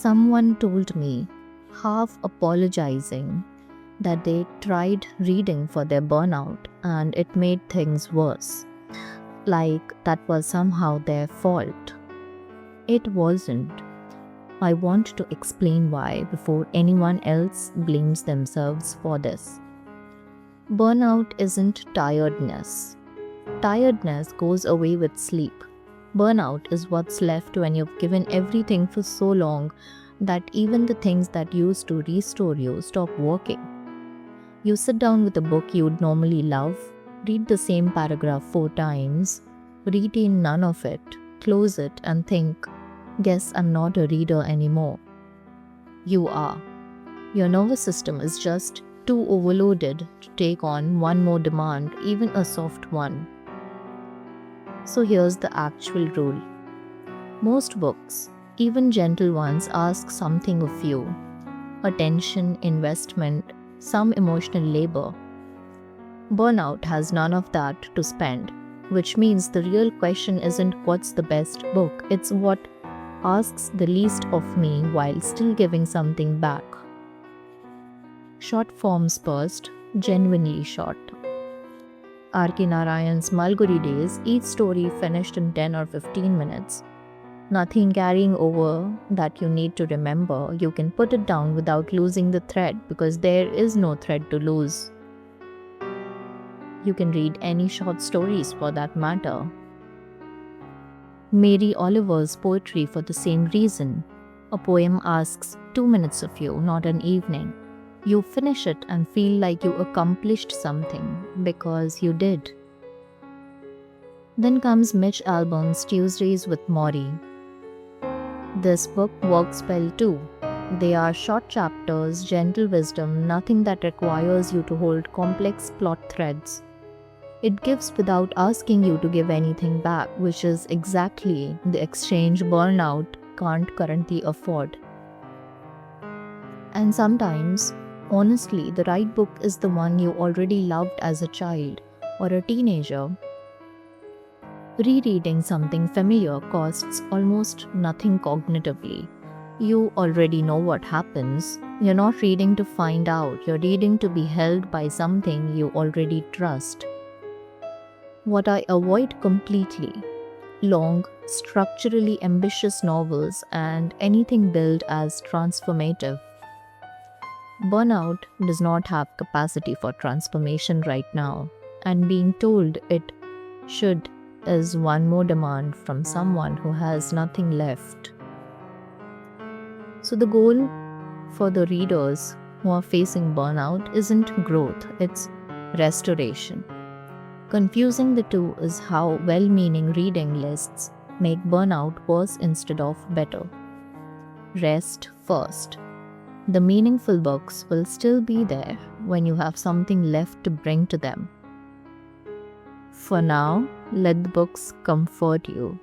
Someone told me, half apologizing, that they tried reading for their burnout and it made things worse, like that was somehow their fault. It wasn't. I want to explain why before anyone else blames themselves for this. Burnout isn't tiredness. Tiredness goes away with sleep. Burnout is what's left when you've given everything for so long that even the things that used to restore you stop working. You sit down with a book you'd normally love, read the same paragraph 4 times, retain none of it, close it, and think, guess I'm not a reader anymore. You are. Your nervous system is just too overloaded to take on one more demand, even a soft one. So here's the actual rule. Most books, even gentle ones, ask something of you: attention, investment, some emotional labor. Burnout has none of that to spend, which means the real question isn't what's the best book, it's what asks the least of me while still giving something back. Short forms first, genuinely short. R.K. Narayan's Malguri Days, each story finished in 10 or 15 minutes. Nothing carrying over that you need to remember. You can put it down without losing the thread because there is no thread to lose. You can read any short stories for that matter. Mary Oliver's poetry for the same reason. A poem asks 2 minutes of you, not an evening. You finish it and feel like you accomplished something because you did. Then comes Mitch Albom's Tuesdays with Morrie. This book works well too. They are short chapters, gentle wisdom, nothing that requires you to hold complex plot threads. It gives without asking you to give anything back, which is exactly the exchange burnout can't currently afford. And sometimes, honestly, the right book is the one you already loved as a child or a teenager. Rereading something familiar costs almost nothing cognitively. You already know what happens. You're not reading to find out, you're reading to be held by something you already trust. What I avoid completely: long, structurally ambitious novels and anything billed as transformative. Burnout does not have capacity for transformation right now, and being told it should is one more demand from someone who has nothing left. So the goal for the readers who are facing burnout isn't growth, it's restoration. Confusing the two is how well-meaning reading lists make burnout worse instead of better. Rest first. The meaningful books will still be there when you have something left to bring to them. For now, let the books comfort you.